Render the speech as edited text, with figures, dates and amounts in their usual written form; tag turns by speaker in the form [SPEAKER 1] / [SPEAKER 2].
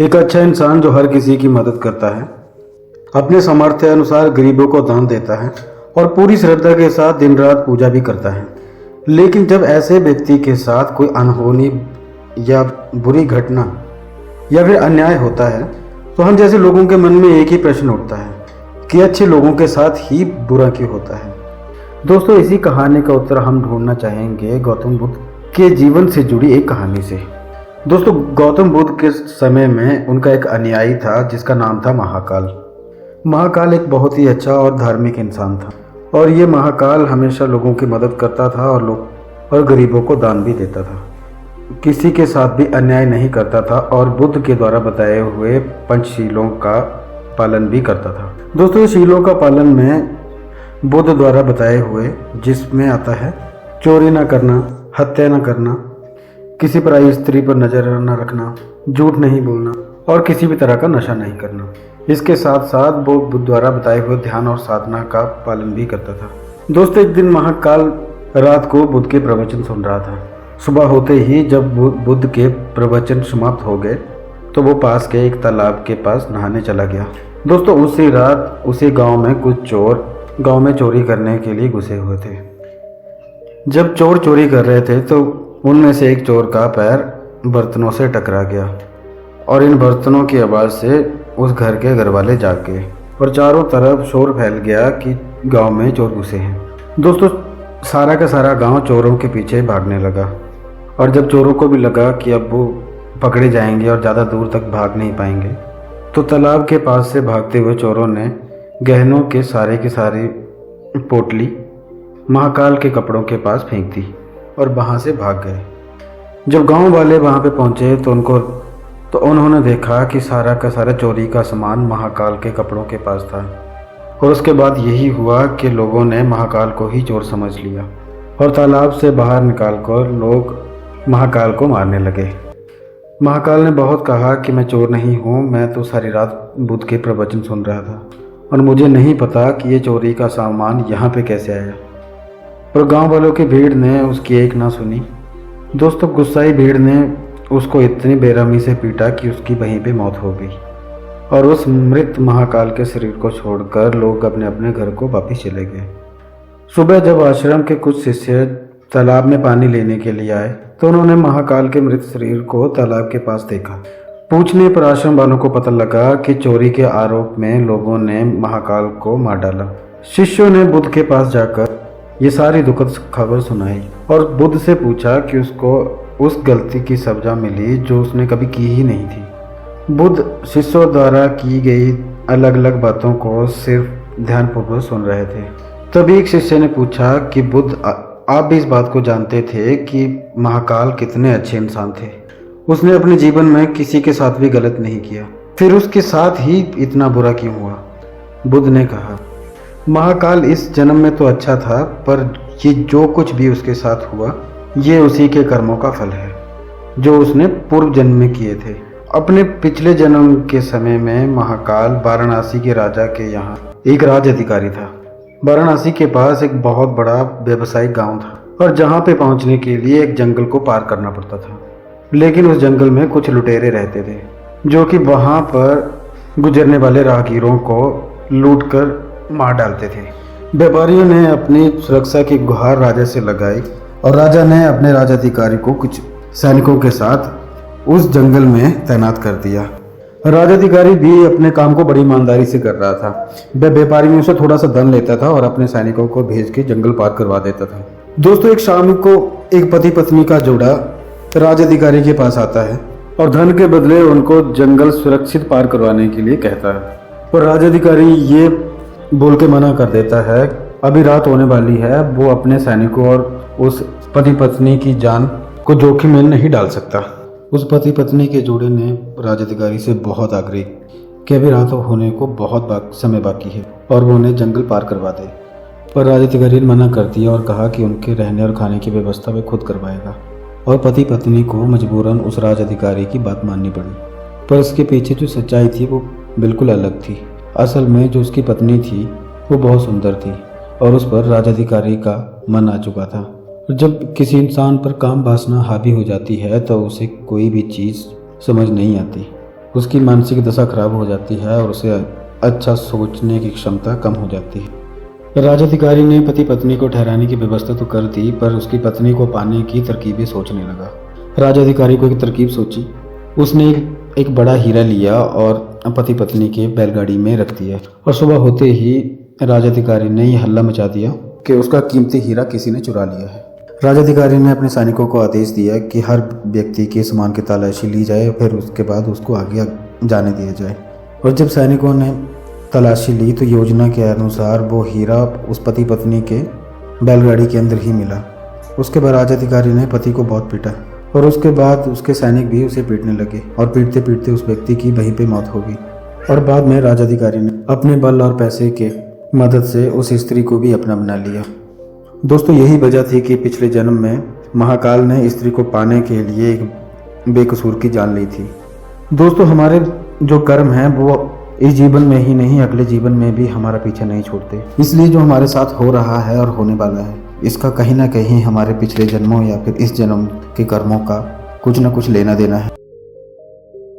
[SPEAKER 1] एक अच्छा इंसान जो हर किसी की मदद करता है, अपने सामर्थ्य अनुसार गरीबों को दान देता है और पूरी श्रद्धा के साथ दिन रात पूजा भी करता है। लेकिन जब ऐसे व्यक्ति के साथ कोई अनहोनी या बुरी घटना या फिर अन्याय होता है तो हम जैसे लोगों के मन में एक ही प्रश्न उठता है कि अच्छे लोगों के साथ ही बुरा क्यों होता है। दोस्तों, इसी कहानी का उत्तर हम ढूंढना चाहेंगे गौतम बुद्ध के जीवन से जुड़ी एक कहानी से। दोस्तों, गौतम बुद्ध के समय में उनका एक अनुयायी था जिसका नाम था महाकाल। महाकाल एक बहुत ही अच्छा और धार्मिक इंसान था और ये महाकाल हमेशा लोगों की मदद करता था और गरीबों को दान भी देता था। किसी के साथ भी अन्याय नहीं करता था और बुद्ध के द्वारा बताए हुए पंचशीलों का पालन भी करता था। दोस्तों, शीलों का पालन में बुद्ध द्वारा बताए हुए जिसमें आता है चोरी न करना, हत्या न करना, किसी पराई स्त्री पर नजर न रखना, झूठ नहीं बोलना और किसी भी तरह का नशा नहीं करना। इसके साथ साथ वो बुद्ध द्वारा बताए हुए ध्यान और साधना का पालन भी करता था। दोस्तों, एक दिन महाकाल रात को बुद्ध के प्रवचन सुन रहा था। सुबह होते ही जब बुद्ध के प्रवचन समाप्त हो गए तो वो पास के एक तालाब के पास नहाने चला गया। दोस्तों, उसी रात उसी गांव में कुछ चोर गांव में चोरी करने के लिए घुसे हुए थे। जब चोर चोरी कर रहे थे तो उनमें से एक चोर का पैर बर्तनों से टकरा गया और इन बर्तनों की आवाज़ से उस घर के घरवाले जाग गए और चारों तरफ शोर फैल गया कि गांव में चोर घुसे हैं। दोस्तों, सारा का सारा गांव चोरों के पीछे भागने लगा और जब चोरों को भी लगा कि अब वो पकड़े जाएंगे और ज़्यादा दूर तक भाग नहीं पाएंगे तो तालाब के पास से भागते हुए चोरों ने गहनों के की सारी पोटली महाकाल के कपड़ों के पास फेंक दी और वहाँ से भाग गए। जब गांव वाले वहाँ पे पहुँचे तो उन्होंने देखा कि सारा का सारा चोरी का सामान महाकाल के कपड़ों के पास था और उसके बाद यही हुआ कि लोगों ने महाकाल को ही चोर समझ लिया और तालाब से बाहर निकालकर लोग महाकाल को मारने लगे। महाकाल ने बहुत कहा कि मैं चोर नहीं हूँ, मैं तो सारी रात बुद्ध के प्रवचन सुन रहा था और मुझे नहीं पता कि ये चोरी का सामान यहाँ पे कैसे आया। पर गांव वालों की भीड़ ने उसकी एक ना सुनी। दोस्तों, गुस्साई भीड़ ने उसको इतनी बेरहमी से पीटा कि उसकी वहीं पे मौत हो गई और उस मृत महाकाल के शरीर को छोड़कर लोग अपने अपने घर को वापस चले गए। सुबह जब आश्रम के कुछ शिष्य तालाब में पानी लेने के लिए आए तो उन्होंने महाकाल के मृत शरीर को तालाब के पास देखा। पूछने पर आश्रम वालों को पता लगा कि चोरी के आरोप में लोगों ने महाकाल को मार डाला। शिष्यों ने बुद्ध के पास जाकर ये सारी दुखद खबर सुनाई और बुद्ध से पूछा कि उसको उस गलती की सजा मिली जो उसने कभी की ही नहीं थी। बुद्ध शिष्यों द्वारा की गई अलग अलग बातों को सिर्फ ध्यानपूर्वक सुन रहे थे। तभी एक शिष्य ने पूछा कि बुद्ध, आप भी इस बात को जानते थे कि महाकाल कितने अच्छे इंसान थे, उसने अपने जीवन में किसी के साथ भी गलत नहीं किया, फिर उसके साथ ही इतना बुरा क्यों हुआ? बुद्ध ने कहा, महाकाल इस जन्म में तो अच्छा था, पर ये जो कुछ भी उसके साथ हुआ ये उसी के कर्मों का फल है जो उसने पूर्व जन्म में किए थे। अपने पिछले जन्म के समय में महाकाल वाराणसी के राजा के यहाँ एक राज अधिकारी था। वाराणसी के पास एक बहुत बड़ा व्यवसायिक गांव था और जहाँ पे पहुँचने के लिए एक जंगल को पार करना पड़ता था। लेकिन उस जंगल में कुछ लुटेरे रहते थे जो कि वहाँ पर गुजरने वाले राहगीरों को लूट कर मार डालते थे। व्यापारियों ने अपनी सुरक्षा की गुहार राजा से लगाई और राजा ने अपने राजाधिकारी को कुछ सैनिकों के साथ उस जंगल में तैनात कर दिया। राजाधिकारी भी अपने काम को बड़ी ईमानदारी से कर रहा था। वह व्यापारियों से थोड़ा सा धन लेता था और अपने सैनिकों को भेज के जंगल पार करवा देता था। दोस्तों, एक शाम को एक पति पत्नी का जोड़ा राजाधिकारी के पास आता है और धन के बदले उनको जंगल सुरक्षित पार करवाने के लिए कहता है, पर राजाधिकारी ये बोल के मना कर देता है अभी रात होने वाली है, वो अपने सैनिकों और उस पति पत्नी की जान को जोखिम में नहीं डाल सकता। उस पति पत्नी के जोड़े ने राजाधिकारी से बहुत आग्रह कि अभी रात होने को बहुत समय बाकी है और वो उन्हें जंगल पार करवा दे, पर राजाधिकारी ने मना कर दिया और कहा कि उनके रहने और खाने की व्यवस्था वे खुद करवाएगा और पति पत्नी को मजबूरन उस राजाधिकारी की बात माननी पड़ी। पर इसके पीछे जो सच्चाई थी वो बिल्कुल अलग थी। असल में जो उसकी पत्नी थी वो बहुत सुंदर थी और उस पर राजाधिकारी का मन आ चुका था। जब किसी इंसान पर काम वासना हावी हो जाती है तो उसे कोई भी चीज़ समझ नहीं आती। उसकी मानसिक दशा खराब हो जाती है और उसे अच्छा सोचने की क्षमता कम हो जाती है। राजाधिकारी ने पति पत्नी को ठहराने की व्यवस्था तो कर दी, पर उसकी पत्नी को पाने की तरकीबें सोचने लगा। राजाधिकारी को एक तरकीब सोची। उसने एक बड़ा हीरा लिया और पति पत्नी के बैलगाड़ी में रख दिया, और सुबह होते ही राजाधिकारी ने यह हल्ला मचा दिया कि उसका कीमती हीरा किसी ने चुरा लिया है। राजाधिकारी ने अपने सैनिकों को आदेश दिया कि हर व्यक्ति के सामान की तलाशी ली जाए, फिर उसके बाद उसको आगे जाने दिया जाए। और जब सैनिकों ने तलाशी ली तो योजना के अनुसार वो हीरा उस पति पत्नी के बैलगाड़ी के अंदर ही मिला। उसके बाद राजाधिकारी ने पति को बहुत पीटा, और उसके बाद उसके सैनिक भी उसे पीटने लगे, और पीटते पीटते उस व्यक्ति की वहीं पे मौत हो गई। और बाद में राजाधिकारी ने अपने बल और पैसे के मदद से उस स्त्री को भी अपना बना लिया। दोस्तों, यही वजह थी कि पिछले जन्म में महाकाल ने स्त्री को पाने के लिए एक बेकसूर की जान ली थी। दोस्तों, हमारे जो कर्म हैं वो इस जीवन में ही नहीं, अगले जीवन में भी हमारा पीछा नहीं छोड़ते। इसलिए जो हमारे साथ हो रहा है और होने वाला है, इसका कहीं ना कहीं हमारे पिछले जन्मों या फिर इस जन्म के कर्मों का कुछ ना कुछ लेना देना है।